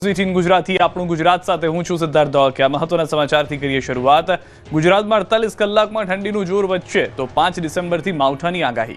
18 ગુજરાતી આપણું ગુજરાત સાથે હું છું સિદ્ધાર્થ ધોળકિયા। મહત્વના સમાચારથી કરીએ શરૂઆત। ગુજરાતમાં 48 કલાકમાં ઠંડીનું જોર વધશે તો 5 ડિસેમ્બરથી માવઠાની આગાહી।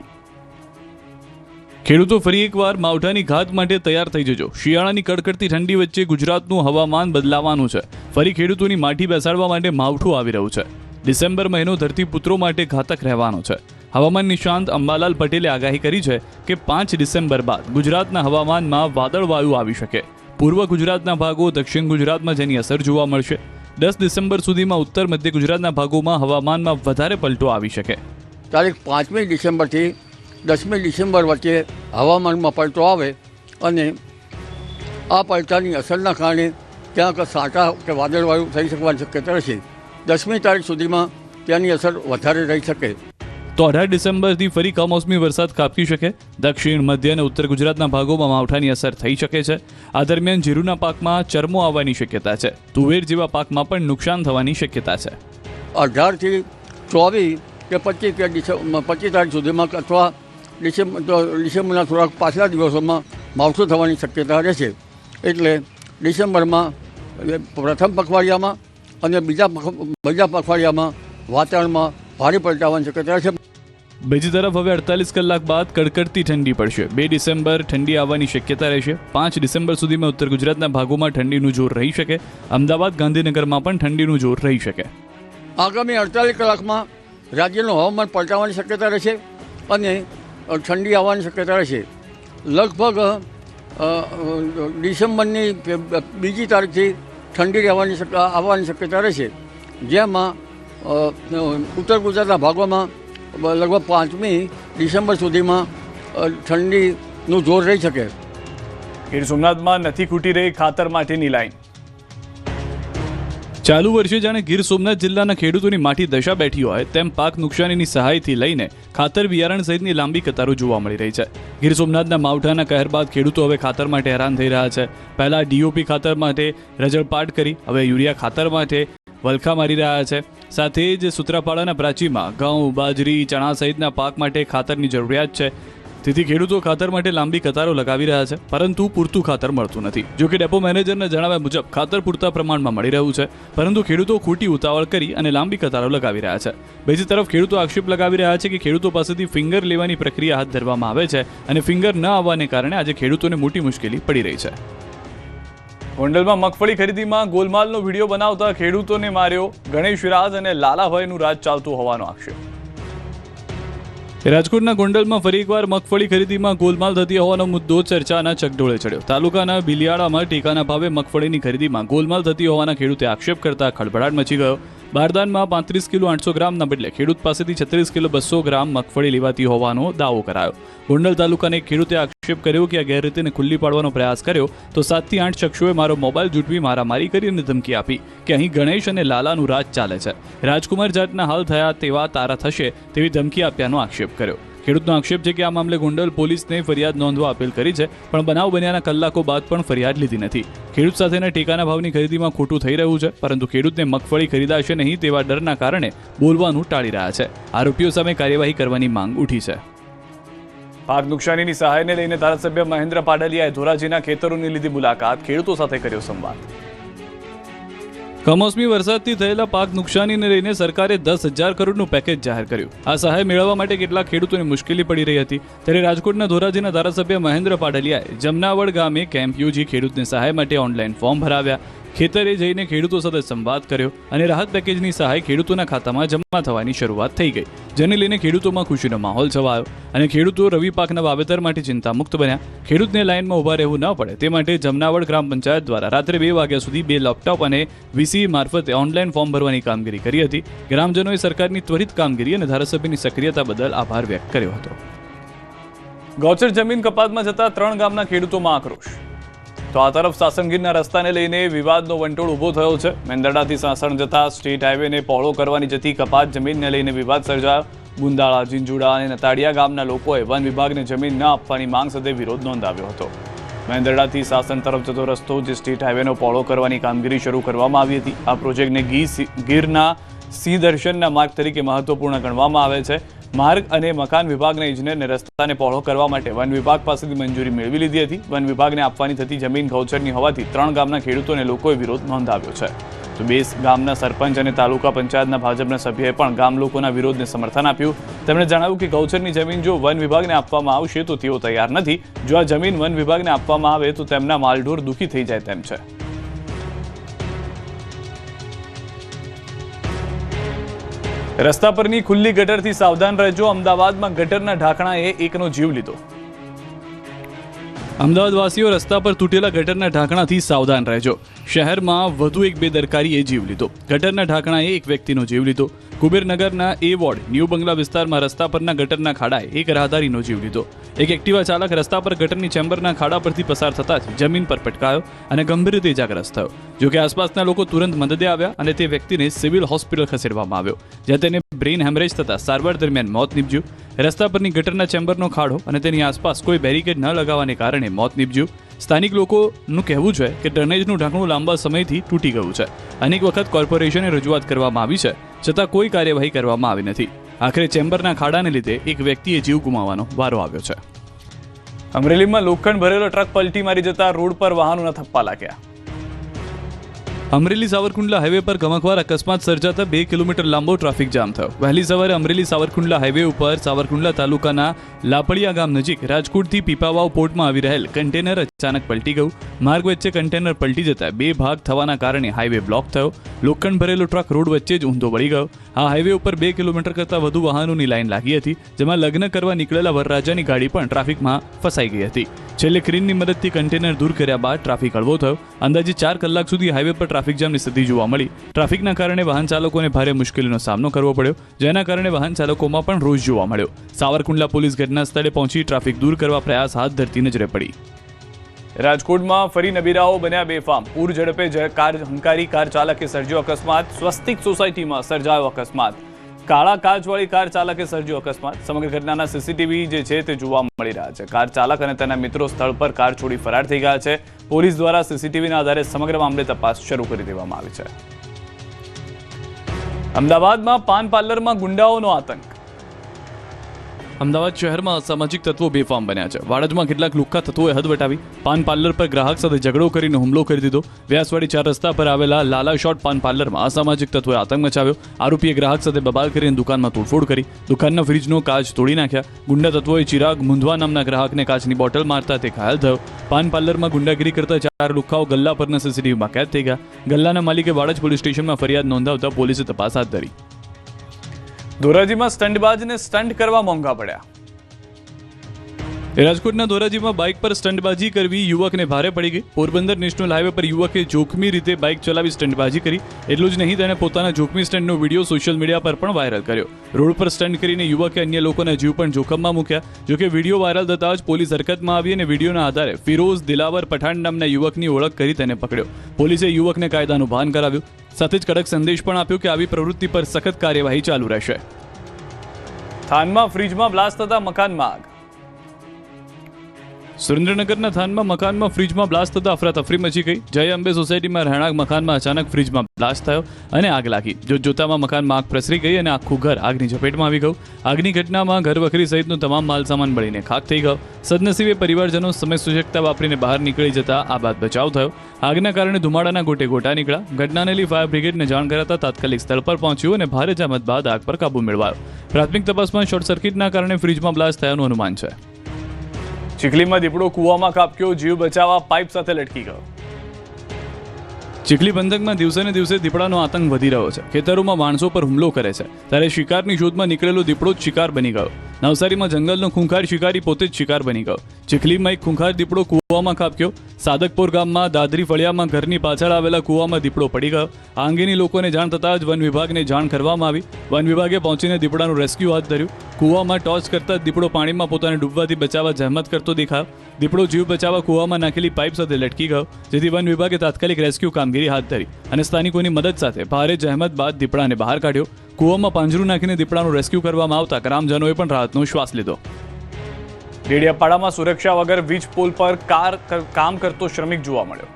ખેડૂતો ફરી એકવાર માવઠાની ઘાત માટે તૈયાર થઈ જજો। શિયાળાની કડકડતી ઠંડી વચ્ચે ગુજરાતનું હવામાન બદલાવાનું છે। ફરી ખેડૂતોની માઠી બેસાડવા માટે માવઠું આવી રહ્યું છે। ડિસેમ્બર મહિનો ધરતીપુત્રો માટે ઘાતક રહેવાનો છે। હવામાન નિષ્ણાંત અંબાલાલ પટેલે આગાહી કરી છે કે 5 ડિસેમ્બર બાદ ગુજરાતના હવામાનમાં વાદળવાયુ આવી શકે। પૂર્વ ગુજરાતના ભાગો દક્ષિણ ગુજરાતમાં જેની અસર જોવા મળશે। 10 ડિસેમ્બર સુધીમાં ઉત્તર મધ્ય ગુજરાતના ભાગોમાં હવામાનમાં વધારે પલટો આવી શકે। તારીખ 5મી ડિસેમ્બરથી 10મી ડિસેમ્બર વચ્ચે હવામાનમાં પલટો આવે અને આ પલટાની અસરના કારણે ક્યાંક સાટા કે વાદળવાયુ થઈ શકવાની શક્યતા રહેશે। 10મી તારીખ સુધીમાં તેની અસર વધારે રહી શકે। તો 18 ડિસેમ્બરથી ફરી કમોસમી વરસાદ ખાબકી શકે। દક્ષિણ મધ્ય અને ઉત્તર ગુજરાતના ભાગોમાં માવઠાની અસર થઈ શકે છે। આ દરમિયાન જીરુના પાકમાં ચરમો આવવાની શક્યતા છે। તુવેર જેવા પાકમાં પણ નુકસાન થવાની શક્યતા છે। 18થી 24 કે 25 તારીખ સુધીમાં અથવા ડિસેમ્બરના થોડાક પાછલા દિવસોમાં માવઠું થવાની શક્યતા રહેશે। એટલે ડિસેમ્બરમાં પ્રથમ પખવાડિયામાં અને બીજા પખવાડિયામાં વાતાવરણમાં ભારે પલટાવાની શક્યતા છે। બીજી તરફ હવે 48 કલાક બાદ કડકડતી ઠંડી પડશે। 2 ડિસેમ્બર ઠંડી આવવાની શક્યતા રહેશે। 5 ડિસેમ્બર સુધીમાં ઉત્તર ગુજરાતના ભાગોમાં ઠંડીનું જોર રહી શકે। અમદાવાદ ગાંધીનગરમાં પણ ઠંડીનું જોર રહી શકે। આગામી 48 કલાકમાં રાજ્યનું હવામાન પલટાવાની શક્યતા રહેશે અને ઠંડી આવવાની શક્યતા રહેશે। લગભગ ડિસેમ્બરની બીજી તારીખથી ઠંડી આવવાની શક્યતા રહેશે, જેમાં ઉત્તર ગુજરાતના ભાગોમાં લગભગ 5મી ડિસેમ્બર સુધીમાં ઠંડીનું જોર રહી શકે। ગીર સોમનાથમાં નથી ખૂટી રહી ખાતર માટેની લાઈન। ચાલુ વર્ષે જાણે ગીર સોમનાથ જિલ્લાના ખેડૂતોની માઠી દશા બેઠી હોય તેમ પાક નુકસાનીની સહાયથી લઈને ખાતર બિયારણ સહિતની લાંબી કતારો જોવા મળી રહી છે। ગીર સોમનાથના માવઠાના કહેર બાદ ખેડૂતો હવે ખાતર માટે હેરાન થઈ રહ્યા છે। પહેલા ડીઓપી ખાતર માટે રજળપાટ કરી હવે યુરિયા ખાતર માટે વલખા મારી રહ્યા છે। સાથે જ સૂત્રાપાડાના પ્રાચીમાં ઘઉં, બાજરી, ચણા સહિતના પાક માટે ખાતરની જરૂરિયાત છે। તેથી ખેડૂતો ખાતર માટે લાંબી કતારો લગાવી રહ્યા છે, પરંતુ પૂરતું ખાતર મળતું નથી। જો કે ડેપો મેનેજરના જણાવ્યા મુજબ ખાતર પૂરતા પ્રમાણમાં મળી રહ્યું છે, પરંતુ ખેડૂતો ખોટી ઉતાવળ કરી અને લાંબી કતારો લગાવી રહ્યા છે। બીજી તરફ ખેડૂતો આક્ષેપ લગાવી રહ્યા છે કે ખેડૂતો પાસેથી ફિંગર લેવાની પ્રક્રિયા હાથ ધરવામાં આવે છે અને ફિંગર ન આવવાને કારણે આજે ખેડૂતોને મોટી મુશ્કેલી પડી રહી છે। ગોંડલમાં મગફળી ખરીદીમાં ગોલમાલનો વિડીયો બનાવતા ખેડૂતોને માર્યો। ગણેશ રાજ અને લાલાભાઈનું રાજ ચાલતું હોવાનો આક્ષેપ। રાજકોટના ગોંડલમાં ફરી એકવાર મગફળી ખરીદીમાં ગોલમાલ થતી હોવાનો મુદ્દો ચર્ચાના ચકડોળે ચડ્યો। તાલુકાના બિલિયાળામાં ટેકાના ભાવે મગફળીની ખરીદીમાં ગોલમાલ થતી હોવાના ખેડૂતે આક્ષેપ કરતા ખળભળાટ મચી ગયો। બારદાનમાં 35 કિલો 800 ગ્રામના બદલે ખેડૂત પાસેથી 36 કિલો 200 ગ્રામ મગફળી લેવાતી હોવાનો દાવો કરાયો। ગોંડલ તાલુકાના એક ખેડૂતે આક્ષેપ કર્યો કે આ ગેરરીતિને ખુલ્લી પાડવાનો પ્રયાસ કર્યો તો 7 થી 8 શખ્સોએ મારો મોબાઈલ ઝૂંટવી મારામારી કરી અને ધમકી આપી કે અહીં ગણેશ અને લાલાનું રાજ ચાલે છે। રાજકુમાર જાટના હાલ થયા તેવા તારા થશે તેવી ધમકી આપ્યાનો આક્ષેપ કર્યો। ખેડૂતનો આક્ષેપ છે કે આ મામલે ગોંડલ પોલીસને ફરિયાદ નોંધવા અપીલ કરી છે, પણ બનાવ બન્યાના કલાકો બાદ પણ ફરિયાદ લીધી નથી। ખેડૂત સાથેના ટેકાના ભાવની ખરીદીમાં ખોટું થઈ રહ્યું છે, પરંતુ ખેડૂતને મગફળી ખરીદાશે નહીં તેવા ડરના કારણે બોલવાનું ટાળી રહ્યા છે। આરોપીઓ સામે કાર્યવાહી કરવાની માંગ ઉઠી છે। પાક નુકસાનીની સહાયને લઈને ધારાસભ્ય મહેન્દ્ર પાડલિયાએ ધોરાજીના ખેતરોની લીધી મુલાકાત, ખેડૂતો સાથે કર્યો સંવાદ। કમોસમી વરસાદથી થયેલા પાક નુકસાનીને લઈને સરકારે 10,000 કરોડનું પેકેજ જાહેર કર્યું। આ સહાય મેળવવા માટે કેટલાક ખેડૂતોને મુશ્કેલી પડી રહી હતી, ત્યારે રાજકોટના ધોરાજીના ધારાસભ્ય મહેન્દ્ર પાડલિયાએ જમનાવડ ગામે કેમ્પ યોજી ખેડૂતને સહાય માટે ઓનલાઈન ફોર્મ ભરાવ્યા। ખેતરે જઈને ખેડૂતો સાથે સંવાદ કર્યો અને રાહત પેકેજની સહાય ખેડૂતોના ખાતામાં જમા થવાની શરૂઆત થઈ ગઈ, જેને લઈને ખેડૂતોમાં ખુશીનો માહોલ છવાયો અને ખેડૂતો રવિ પાકના વાવેતર માટે ચિંતામુક્ત બન્યા। ખેડૂતને લાઇનમાં ઊભા રહેવું ન પડે તે માટે જમનાવડ ગ્રામ પંચાયત દ્વારા રાત્રે 2 વાગ્યા સુધી 2 લેપટોપ અને વીસી મારફતે ઓનલાઈન ફોર્મ ભરવાની કામગીરી કરી હતી। ગ્રામજનોએ સરકારની ત્વરિત કામગીરી અને ધારાસભ્યની સક્રિયતા બદલ આભાર વ્યક્ત કર્યો હતો। ગૌચર જમીન કપાતમાં જતા 3 ગામના ખેડૂતોમાં આક્રોશ। તો આ તરફ સાસણગીરના રસ્તાને લઈને વિવાદનો વંટોળ ઊભો થયો છે। મેંદરડાથી સાસણ જતા સ્ટેટ હાઈવેને પહોળો કરવાની જતી કપાત જમીનને લઈને વિવાદ સર્જાયો। ગુંદાળા, ઝીંઝુડા અને નતાડિયા ગામના લોકોએ વન વિભાગને જમીન ન આપવાની માંગ સાથે વિરોધ નોંધાવ્યો હતો। મેંદરડાથી સાસણ તરફ જતો રસ્તો જે સ્ટેટ હાઈવેનો પહોળો કરવાની કામગીરી શરૂ કરવામાં આવી હતી। આ પ્રોજેક્ટને ગીરના સિંહ દર્શનના માર્ગ તરીકે મહત્વપૂર્ણ ગણવામાં આવે છે। માર્ગ અને મકાન વિભાગના ઇજનેરને રસ્તાને પહોળો કરવા માટે વન વિભાગ પાસેથી મંજૂરી મેળવી લીધી હતી. વન વિભાગને આપવાની થતી જમીન ગૌચરની હોવાથી 3 ગામના ખેડૂતોને લોકોએ વિરોધ નોંધાવ્યો છે. તો 2 ગામના સરપંચ અને તાલુકા પંચાયતના ભાજપના સભ્યોએ પણ ગામ લોકોના વિરોધને સમર્થન આપ્યું. તેમણે જણાવ્યું કે ગૌચરની જમીન જો વન વિભાગને આપવામાં આવશે તો તેઓ તૈયાર નથી. જો આ જમીન વન વિભાગને આપવામાં આવે તો તેમના માલઢોર દુઃખી થઈ જાય તેમ છે. રસ્તા પરની ખુલ્લી ગટરથી સાવધાન રહેજો. અમદાવાદમાં ગટરના ઢાંકણાએ એકનો જીવ લીધો. અમદાવાદવાસીઓ રસ્તા પર તૂટેલા ગટરના ઢાંકણાથી સાવધાન રહેજો. શહેરમાં વધુ એક બેદરકારીએ જીવ લીધો. ગટરના ઢાંકણાએ એક વ્યક્તિનો જીવ લીધો. કુબેરનગરના એ વોર્ડ ન્યૂ બંગલા વિસ્તારમાં રસ્તા પરના ગટરના ખાડાએ એક રાહદારીનો જીવ લીધો. એક એક્ટિવા ચાલક રસ્તા પર ગટરની ચેમ્બરના ખાડા પરથી પસાર થતા જ જમીન પર પટકાયો અને ગંભીર રીતે ઇજાગ્રસ્ત થયો. જોકે આસપાસના લોકો તુરંત મદદે આવ્યા અને તે વ્યક્તિને સિવિલ હોસ્પિટલ ખસેડવામાં આવ્યો, જ્યાં તેને બ્રેઇન હેમરેજ થતા સારવાર દરમિયાન મોત નીપજ્યું. રસ્તા પરની ગટરના ચેમ્બરનો ખાડો અને તેની આસપાસ કોઈ બેરિકેડ ન લગાવવાને કારણે મોત નીપજ્યું. સ્થાનિક લોકોનું કહેવું છે કે ડ્રેનેજનું ઢાંકણું લાંબા સમયથી તૂટી ગયું છે. અનેક વખત કોર્પોરેશને રજૂઆત કરવામાં આવી છે, છતાં કોઈ કાર્યવાહી કરવામાં આવી નથી. આખરે ચેમ્બરના ખાડાને લીધે એક વ્યક્તિએ જીવ ગુમાવવાનો વારો આવ્યો છે. અમરેલીમાં લોખંડ ભરેલો ટ્રક પલટી મારી જતા રોડ પર વાહનોના થપ્પા લાગ્યા. અમરેલી સાવરકુંડલા હાઈવે પર ગમખ્વાર અકસ્માત સર્જાતા 2 કિલોમીટર લાંબો ટ્રાફિક જામ થયો. વહેલી સવારે અમરેલી સાવરકુંડલા હાઈવે ઉપર સાવરકુંડલા તાલુકાના લાપડિયા ગામ નજીક રાજકોટથી પીપાવાવ પોર્ટમાં આવી રહેલ કન્ટેનર અચાનક પલટી ગયું. માર્ગ વચ્ચે કન્ટેનર પલટી જતા 2 ભાગ થવાના કારણે હાઈવે બ્લોક થયો. લોખંડ ભરેલો ટ્રક રોડ વચ્ચે જ ઊંધો વળી ગયો. આ હાઈવે ઉપર 2 કિલોમીટર કરતાં વધુ વાહનોની લાઈન લાગી હતી, જેમાં લગ્ન કરવા નીકળેલા વરરાજાની ગાડી પણ ટ્રાફિકમાં ફસાઈ ગઈ હતી. છેલ્લે ક્રેનની મદદથી કન્ટેનર દૂર કર્યા બાદ ટ્રાફિક હળવો થયો. અંદાજે 4 કલાક સુધી હાઈવે પર ટ્રાફિક જામની સ્થિતિ જોવા મળી. ટ્રાફિકના કારણે વાહન ચાલકોને ભારે મુશ્કેલીનો સામનો કરવો પડ્યો, જેના કારણે વાહન ચાલકોમાં પણ રોષ જોવા મળ્યો. સાવરકુંડલા પોલીસ ઘટના સ્થળે પહોંચી ટ્રાફિક દૂર કરવા પ્રયાસ હાથ ધરતી નજરે પડી. રાજકોટમાં ફરી નબીરાઓ બન્યા બેફામ. પૂર ઝડપે હંકારી કાર ચાલકે સર્જ્યો અકસ્માત. સ્વસ્તિક સોસાયટીમાં સર્જાયો અકસ્માત. કાળા કાચવાળી કાર ચાલકે સર્જ્યો અકસ્માત. સમગ્ર ઘટનાના સીસીટીવી જે છે તે જોવા મળી રહ્યા છે. કાર ચાલક અને તેના મિત્રો સ્થળ પર કાર છોડી ફરાર થઈ ગયા છે. પોલીસ દ્વારા સીસીટીવીના આધારે સમગ્ર મામલે તપાસ શરૂ કરી દેવામાં આવી છે. અમદાવાદમાં પાન પાર્લરમાં ગુંડાઓનો આતંક. અમદાવાદ શહેરમાં અસામાજિક તત્વો બેફામ બન્યા છે. વાડજમાં કેટલાક લુખ્ખા તત્વોએ હદ વટાવી પાન પાર્લર પર ગ્રાહક સાથે ઝઘડો કરીને હુમલો કરી દીધો. વ્યાસવાડી 4 રસ્તા પર આવેલા લાલા શોટ પાન પાર્લરમાં અસામાજિક તત્વોએ આતંક મચાવ્યો. આરોપીએ ગ્રાહક સાથે બબાલ કરીને દુકાનમાં તોડફોડ કરી. દુકાનના ફ્રીજનો કાચ તોડી નાખ્યા. ગુંડા તત્વોએ ચિરાગ મુંધવા નામના ગ્રાહકને કાચની બોટલ મારતા તે ઘાયલ થયો. પાન પાર્લરમાં ગુંડાગીરી કરતા 4 લુખ્ખાઓ ગલ્લા પરના સીસીટીવીમાં કેદ થઈ ગયા. ગલ્લાના માલિકે વાડજ પોલીસ સ્ટેશનમાં ફરિયાદ નોંધાવતા પોલીસે તપાસ હાથ ધરી. ધોરાજીમાં સ્ટંટબાજને સ્ટંટ કરવા મોંઘા પડ્યા. રાજકોટના ધોરાજીમાં બાઇક પર સ્ટંટબાજી કરવી યુવકને ભારે પડી ગઈ. પોરબંદર નેશનલ હાઈવે પર યુવકે જોખમી રીતે બાઇક ચલાવી સ્ટંટબાજી કરી. એટલું જ નહીં, તેણે પોતાના જોખમી સ્ટંટનો વિડીયો સોશિયલ મીડિયા પર પણ વાયરલ કર્યો. રોડ પર સ્ટંટ કરીને યુવકે અન્ય લોકોના જીવ પણ જોખમમાં મૂક્યા. જોકે વિડીયો વાયરલ થતાં જ પોલીસ હરકતમાં આવી અને વિડીયોના આધારે ફિરોઝ દિલાવર પઠાણ નામના યુવકની ઓળખ કરી તેને પકડ્યો. પોલીસે યુવકને કાયદાનું ભાન કરાવ્યું. સાથે જ કડક સંદેશ પણ આપ્યો કે આવી પ્રવૃત્તિ પર સખત કાર્યવાહી ચાલુ રહેશે. થાનમાં ફ્રીજમાં બ્લાસ્ટ થતા મકાનમાં આગ. સુરેન્દ્રનગરના થાનમાં મકાનમાં ફ્રીજમાં બ્લાસ્ટ થતા અફરાતફરી મચી ગઈ. જય અંબે સોસાયટીમાં રહેણાંક મકાનમાં અચાનક ફ્રીજમાં બ્લાસ્ટ થયો અને આગ લાગી. જોતજોતામાં મકાનમાં આગ પ્રસરી ગઈ અને આખું ઘર આગની ઝપેટમાં આવી ગયું. આગની ઘટનામાં ઘરવખરી સહિતનો તમામ માલસામાન બળીને ખાખ થઈ ગયો. સદનસીબે પરિવારજનો સમય સૂચકતા વાપરીને બહાર નીકળી જતા આ બાદ બચાવ થયો. આગના કારણે ધુમાડાના ગોટે ગોટા નીકળ્યા. ઘટનાને લઈ ફાયર બ્રિગેડને જાણ કરાતા તાત્કાલિક સ્થળ પર પહોંચ્યું અને ભારે જહેમત બાદ આગ પર કાબુ મેળવાયો. પ્રાથમિક તપાસમાં શોર્ટ સર્કિટના કારણે ફ્રીજમાં બ્લાસ્ટ થયાનું અનુમાન છે. ચીખલીમાં દીપડો કૂવામાં કાપ્યો. જીવ બચાવવા પાઇપ સાથે લટકી ગયો. ચીખલી પંથકમાં દિવસે ને દિવસે દીપડાનો આતંક વધી રહ્યો છે. ખેતરોમાં માણસો પર હુમલો કરે છે, ત્યારે શિકારની શોધમાં નીકળેલો દીપડો જ શિકાર બની ગયો. નવસારીમાં જંગલનો ખૂંખાર શિકારી પોતે જ શિકાર બની ગયો. ચીખલીમાં એક ખૂંખાર દીપડો કૂવામાં ખાબક્યો. સાદકપુર ગામમાં દાદરી ફળિયામાં ઘરની પાછળ આવેલા કૂવામાં દીપડો પડી ગયો. આ અંગેની લોકોને જાણ થતાં જ વન વિભાગને જાણ કરવામાં આવી. વન વિભાગે પહોંચીને દીપડાનું રેસ્ક્યુ હાથ ધર્યું. કૂવામાં ટોર્ચ કરતા દીપડો પાણીમાં પોતાને ડૂબવાથી બચાવવા જહેમત કરતો દેખાયો. દીપડો જીવ બચાવવા કૂવામાં નાખેલી પાઇપ સાથે લટકી ગયો, જેથી વન વિભાગે તાત્કાલિક રેસ્ક્યુ કામગીરી હાથ ધરી અને સ્થાનિકોની મદદ સાથે ભારે જહેમત બાદ દીપડાને બહાર કાઢ્યો. કૂવામાં પાંજરું નાખીને દીપડાનું રેસ્ક્યુ કરવામાં આવતા ગ્રામજનોએ પણ રાહતનો શ્વાસ લીધો. ડેડિયાપાડામાં સુરક્ષા વગર વીજ પોલ પર કામ કરતો શ્રમિક જોવા મળ્યો.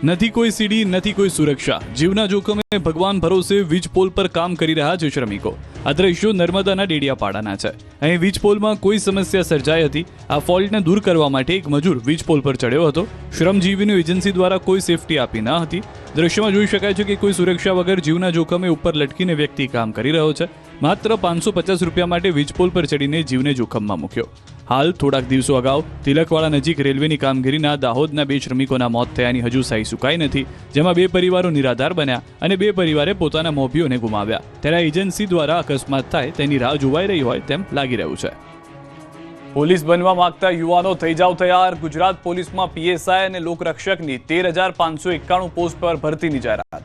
નથી કોઈ સીડી, નથી કોઈ સુરક્ષા, જીવના જોખમે ભગવાન ભરોસે વીજ પોલ પર કામ કરી રહ્યા છે શ્રમિકો. આ દ્રશ્યો નર્મદાના ડેડિયાપાડાના છે. અહીં વીજ પોલમાં કોઈ સમસ્યા સર્જાઈ હતી. આ ફોલ્ટને દૂર કરવા માટે એક મજૂર વીજ પોલ પર ચડ્યો હતો. શ્રમજીવીની એજન્સી દ્વારા કોઈ સેફટી આપી ન હતી. દ્રશ્યમાં જોઈ શકાય છે કે કોઈ સુરક્ષા વગર જીવના જોખમે ઉપર લટકીને વ્યક્તિ કામ કરી રહ્યો છે. માત્ર 550 રૂપિયા માટે વીજ પોલ પર ચડીને જીવને જોખમમાં મૂક્યો. હાલ થોડાક દિવસો અગાઉ તિલકવાડા નજીક રેલવેની કામગીરીના દાહોદના 2 શ્રમિકોના મોત થયાની હજુ સાઈ સુકાઈ નથી, જેમાં 2 પરિવારો નિરાધાર બન્યા અને 2 પરિવારે પોતાના મોભીઓને ગુમાવ્યા. ત્યારે એજન્સી દ્વારા અકસ્માત થાય તેની રાહ જોવાઈ રહી હોય તેમ લાગી રહ્યું છે. પોલીસ બનવા માંગતા યુવાનો થઈ જાવ તૈયાર. ગુજરાત પોલીસમાં પીએસઆઈ અને લોકરક્ષકની 13,591 પોસ્ટ પર ભરતીની જાહેરાત.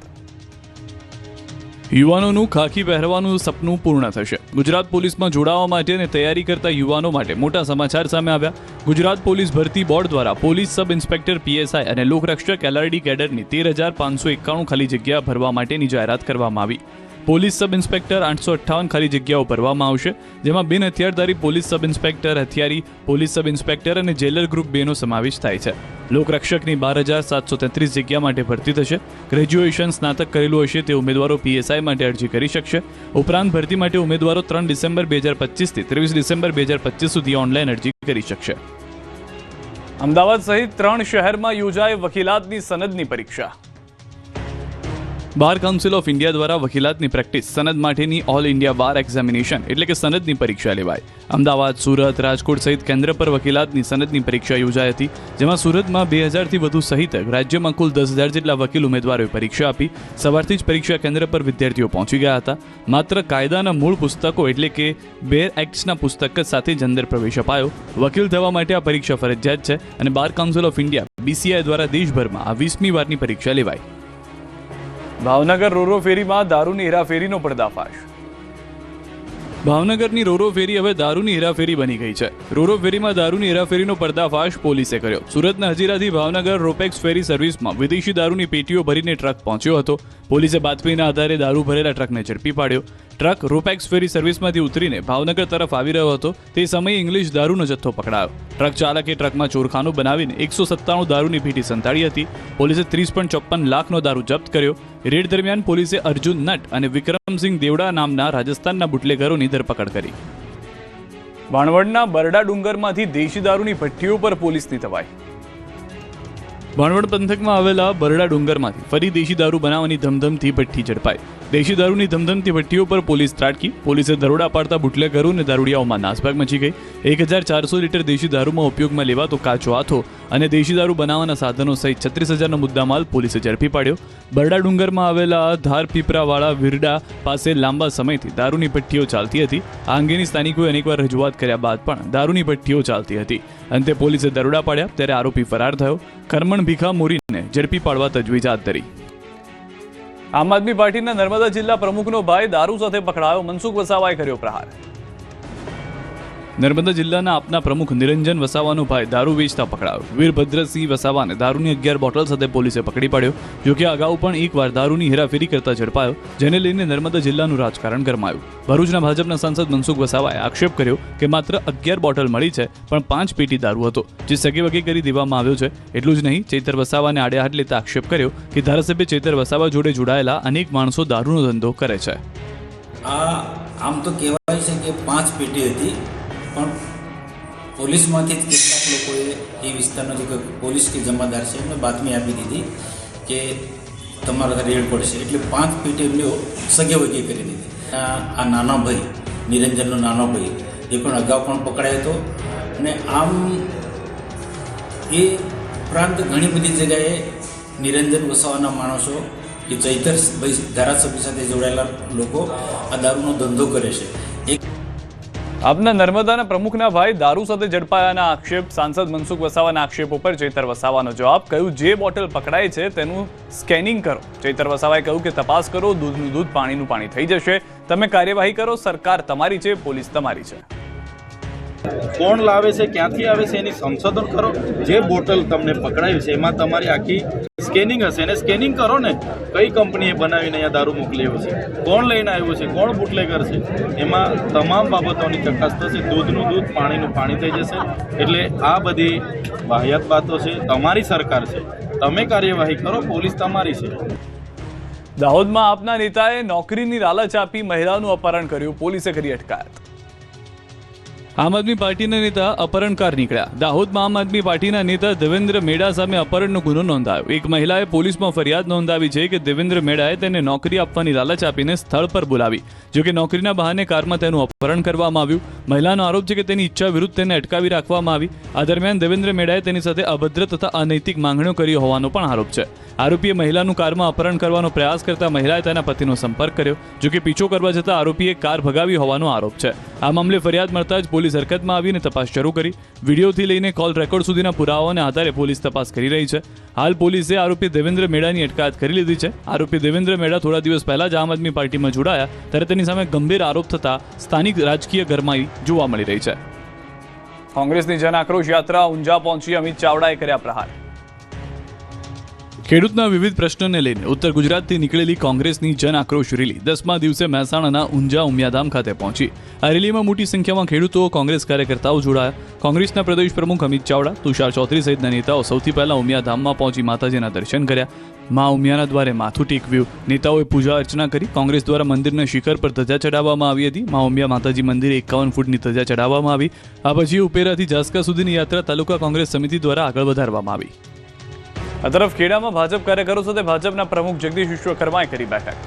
યુવાનોનું ખાખી પહેરવાનું સપનું પૂર્ણ થશે. ગુજરાત પોલીસમાં જોડાવા માટે અને તૈયારી કરતા યુવાનો માટે મોટા સમાચાર સામે આવ્યા. ગુજરાત પોલીસ ભરતી બોર્ડ દ્વારા પોલીસ સબ ઇન્સ્પેક્ટર પીએસઆઈ અને લોકરક્ષક એલઆરડી કેડરની 13,591 ખાલી જગ્યા ભરવા માટેની જાહેરાત કરવામાં આવી. પોલીસ સબ ઇન્સ્પેક્ટર 858 ખાલી જગ્યાઓ ભરવામાં આવશે, જેમાં બિન હથિયારધારી પોલીસ સબ ઇન્સ્પેક્ટર, હથિયારી પોલીસ સબ ઇન્સ્પેક્ટર અને જેલર ગ્રુપ 2નો સમાવેશ થાય છે. લોકરક્ષકની 12,733 જગ્યા માટે ભરતી થશે. ગ્રેજ્યુએશન સ્નાતક કરેલું હશે તે ઉમેદવારો પીએસઆઈ માટે અરજી કરી શકશે. ઉપરાંત ભરતી માટે ઉમેદવારો 3 ડિસેમ્બર 2025 થી 23 ડિસેમ્બર 2025 સુધી ઓનલાઈન અરજી કરી શકશે. અમદાવાદ સહિત 3 શહેરમાં યોજાય વકીલાતની સનદની પરીક્ષા. બાર કાઉન્સિલ ઓફ ઇન્ડિયા દ્વારા વકીલાતની પ્રેક્ટિસ સનદ માટેની ઓલ ઇન્ડિયા બાર એક્ઝામિનેશન એટલે કે સનદની પરીક્ષા લેવાય. અમદાવાદ, સુરત, રાજકોટ સહિત કેન્દ્ર પર વકીલાતની સનદની પરીક્ષા યોજાઈ હતી, જેમાં સુરતમાં 2000થી વધુ સહિત રાજ્યમાં કુલ 10,000 જેટલા વકીલ ઉમેદવારોએ પરીક્ષા આપી. સવારથી જ પરીક્ષા કેન્દ્ર પર વિદ્યાર્થીઓ પહોંચી ગયા હતા. માત્ર કાયદાના મૂળ પુસ્તકો એટલે કે બેર એક્ટ્સના પુસ્તક સાથે જ અંદર પ્રવેશ અપાયો. વકીલ થવા માટે આ પરીક્ષા ફરજિયાત છે અને bar council of India BCI દ્વારા દેશભરમાં આ 20મી વારની પરીક્ષા લેવાય. ભાવનગર રોરો ફેરીમાં દારૂની હેરાફેરીનો પર્દાફાશ. ભાવનગરની રોરો ફેરી હવે દારૂની હેરાફેરી બની ગઈ છે. રોરો ફેરીમાં દારૂની હેરાફેરીનો પર્દાફાશ પોલીસે કર્યો. સુરતના હજીરાથી ભાવનગર રોપેક્સ ફેરી સર્વિસમાં વિદેશી દારૂની પેટીઓ ભરીને ટ્રક પહોંચ્યો હતો. પોલીસે બાતમીના આધારે દારૂ ભરેલા ટ્રકને ઝડપી પાડ્યો. ટ્રક રોપેક્સ ફેરી સર્વિસમાંથી ઉતરીને ભાવનગર તરફ આવી રહ્યો હતો. તે સમયે ઇંગ્લિશ દારૂનો જથ્થો પકડાયો. ટ્રક ચાલકે ટ્રકમાં ચોરખાનું બનાવીને 197 દારૂની પેટી સંતાડી હતી. પોલીસે 30.54 લાખનો દારૂ જપ્ત કર્યો. રેડ દરમિયાન પોલીસે અર્જુન નટ અને વિક્રમસિંહ દેવડા નામના રાજસ્થાનના બુટલેગરોની ધરપકડ કરી. ભાણવડના બરડા ડુંગરમાંથી દેશી દારૂની ભઠ્ઠીઓ પર પોલીસની તવાઈ. ભાણવડ પંથકમાં આવેલા બરડા ડુંગરમાંથી ફરી દેશી દારૂ બનાવવાની ધમધમથી ભઠ્ઠી ઝડપાઈ. દેશી દારૂની ધમધમતી ભઠ્ઠીઓ પર પોલીસ ત્રાટકી. પોલીસે દરોડા પાડતા બુટલેગરો અને દારૂડિયાઓમાં નાસભાગ મચી ગઈ. 1,400 લીટર દેશી દારૂમાં ઉપયોગમાં લેવાતો કાચો હાથો અને દેશી દારૂ બનાવવાના સાધનો સહિત 36,000નો મુદ્દામાલ પોલીસે ઝડપી પાડ્યો. બરડા ડુંગરમાં આવેલા ધાર પીપરાવાળા વિરડા પાસે લાંબા સમયથી દારૂની ભઠ્ઠીઓ ચાલતી હતી. આ અંગેની સ્થાનિકોએ અનેકવાર રજૂઆત કર્યા બાદ પણ દારૂની ભઠ્ઠીઓ ચાલતી હતી. અંતે પોલીસે દરોડા પાડ્યા ત્યારે આરોપી ફરાર થયો. કરમણ ભીખા મોરીને ઝડપી પાડવા તજવીજ હાથ ધરી. આમ આદમી પાર્ટીના નર્મદા જિલ્લા પ્રમુખનો ભાઈ દારૂ સાથે પકડાયો. મનસુખ વસાવાએ કર્યો પ્રહાર. નર્મદા જિલ્લાના આપના પ્રમુખ નિરંજન વસાવાનો ભાઈ દારૂ વેચતા પકડાયો. વીરભદ્રસિંહ વસાવાને દારૂની 11 બોટલ સાથે પોલીસે પકડી પાડ્યો. જોકે અગાઉ પણ એકવાર દારૂની હેરાફેરી કરતા ઝડપાયો, જેને લઈને નર્મદા જિલ્લાનું રાજકારણ ગરમાયું. ભરૂચના ભાજપના સાંસદ મનસુખ વસાવાએ આક્ષેપ કર્યો કે માત્ર 11 બોટલ મળી છે, પણ 5 પેટી દારૂ હતો, જે સગેવગે કરી દેવામાં આવ્યો છે. એટલું જ નહીં, ચૈતર વસાવાને આડે હાથ લેતા આક્ષેપ કર્યો કે ધારાસભ્ય ચૈતર વસાવા જોડે જોડાયેલા અનેક માણસો દારૂનો ધંધો કરે છે. આમ તો કહેવાય છે કે 5 પેટી હતી, પણ પોલીસમાંથી જ કેટલાક લોકોએ એ વિસ્તારનો જે પોલીસ કે જમાદાર છે એમને બાતમી આપી દીધી કે તમારા રેડ પડશે, એટલે 5 પેટી એમને સગેવગી કરી દીધી. આ નાનો ભાઈ, નિરંજનનો નાનો ભાઈ, એ પણ અગાઉ પણ પકડાયો હતો. અને આમ એ ઉપરાંત ઘણી બધી જગ્યાએ નિરંજન વસાવાના માણસો કે ચૈતરભાઈ ધારાસભ્ય સાથે જોડાયેલા લોકો આ દારૂનો ધંધો કરે છે. આપના નર્મદાના પ્રમુખના ભાઈ દારૂ સાથે ઝડપાયાના આક્ષેપ. સાંસદ મનસુખ વસાવાના આક્ષેપો પર ચૈતર વસાવાનો જવાબ. કહ્યું, જે બોટલ પકડાય છે તેનું સ્કેનિંગ કરો. ચૈતર વસાવાએ કહ્યું કે તપાસ કરો, દૂધનું દૂધ પાણીનું પાણી થઈ જશે. તમે કાર્યવાહી કરો, સરકાર તમારી છે, પોલીસ તમારી છે. કોણ લાવે છે, ક્યાંથી આવે છે, એની સંશોધન કરો. જે બોટલ તમને પકડાયું છે એમાં તમારી આખી સ્કેનિંગ હશે, એને સ્કેનિંગ કરો ને, કઈ કંપનીએ બનાવીને અહીંયા દારૂ મોકલ્યો છે, કોણ લઈને આવ્યું છે, કોણ બુટલેગર છે, એમાં તમામ બાબતોની તપાસ થશે. દૂધનું દૂધ પાણીનું પાણી થઈ જશે. એટલે આ બધી વાહિયાત બાતો છે. તમારી સરકાર છે, તમે કાર્યવાહી કરો, પોલીસ તમારી છે. દાહોદમાં આપના નેતાએ નોકરીની લાલચ આપી મહિલાનું અપહરણ કર્યું, પોલીસે કરી અટકાયત. આમ આદમી પાર્ટીના નેતા અપહરણકાર નીકળ્યા. દાહોદમાં આમ આદમી પાર્ટીના નેતા દેવેન્દ્ર મેડા સામે અપહરણનો ગુનો નોંધાયો. એક મહિલાએ પોલીસમાં ફરિયાદ નોંધાવી છે કે દેવેન્દ્ર મેડાએ તેને નોકરી આપવાની લાલચ આપીને સ્થળ પર બોલાવી. જોકે નોકરીના બહાને કારમાં તેનું અપહરણ કરવામાં આવ્યું. મહિલાનો આરોપ છે કે તેની ઈચ્છા વિરુદ્ધ તેને અટકાવી રાખવામાં આવી. આ દરમિયાન દેવેન્દ્ર મેડાએ તેની સાથે અભદ્ર તથા અનૈતિક માંગણીઓ કરી હોવાનો પણ આરોપ છે. આરોપીએ મહિલાનું કારમાં અપહરણ કરવાનો પ્રયાસ કરતા મહિલાએ તેના પતિનો સંપર્ક કર્યો. જોકે પીછો કરવા જતાં આરોપીએ કાર ભગાવી હોવાનો આરોપ છે. આ મામલે ફરિયાદ મળતા જ પોલીસ હરકતમાં આવીને તપાસ શરૂ કરી. વિડીયોથી લઈને કોલ રેકોર્ડ સુધીના પુરાવાઓને આધારે પોલીસ તપાસ કરી રહી છે. હાલ પોલીસે આરોપી દેવેન્દ્ર મેડાની અટકાયત કરી લીધી છે. આરોપી દેવેન્દ્ર મેડા થોડા દિવસ પહેલા જ આમ આદમી પાર્ટીમાં જોડાયા ત્યારે તેની સામે ગંભીર આરોપ થતા સ્થાનિક રાજકીય ગરમાઈ જોવા મળી રહી છે. કોંગ્રેસની જન આક્રોશ યાત્રા ઊંઝા પહોંચી, અમિત ચાવડાએ કર્યા પ્રહાર. ખેડૂતના વિવિધ પ્રશ્નોને લઈને ઉત્તર ગુજરાતથી નીકળેલી કોંગ્રેસની જન આક્રોશ રેલી 10મા દિવસે મહેસાણાના ઊંઝા ઉમિયાધામ ખાતે પહોંચી. આ રેલીમાં મોટી સંખ્યામાં ખેડૂતો, કોંગ્રેસ કાર્યકર્તાઓ જોડાયા. કોંગ્રેસના પ્રદેશ પ્રમુખ અમિત ચાવડા, તુષાર ચૌધરી સહિતના નેતાઓ સૌથી પહેલા ઉમિયાધામમાં પહોંચી માતાજીના દર્શન કર્યા. મા ઉમિયાના દ્વારે માથું ટેકવ્યું. નેતાઓએ પૂજા અર્ચના કરી. કોંગ્રેસ દ્વારા મંદિરના શિખર પર ધજા ચડાવવામાં આવી હતી. મા ઉમિયા માતાજી મંદિરે 51 ફૂટની ધજા ચડાવવામાં આવી. આ પછી ઉપેરાથી જાસકા સુધીની યાત્રા તાલુકા કોંગ્રેસ સમિતિ દ્વારા આગળ વધારવામાં આવી. આ તરફ ખેડામાં ભાજપ કાર્યકરો સાથે ભાજપના પ્રમુખ જગદીશ વિશ્વકર્માએ કરી બેઠક.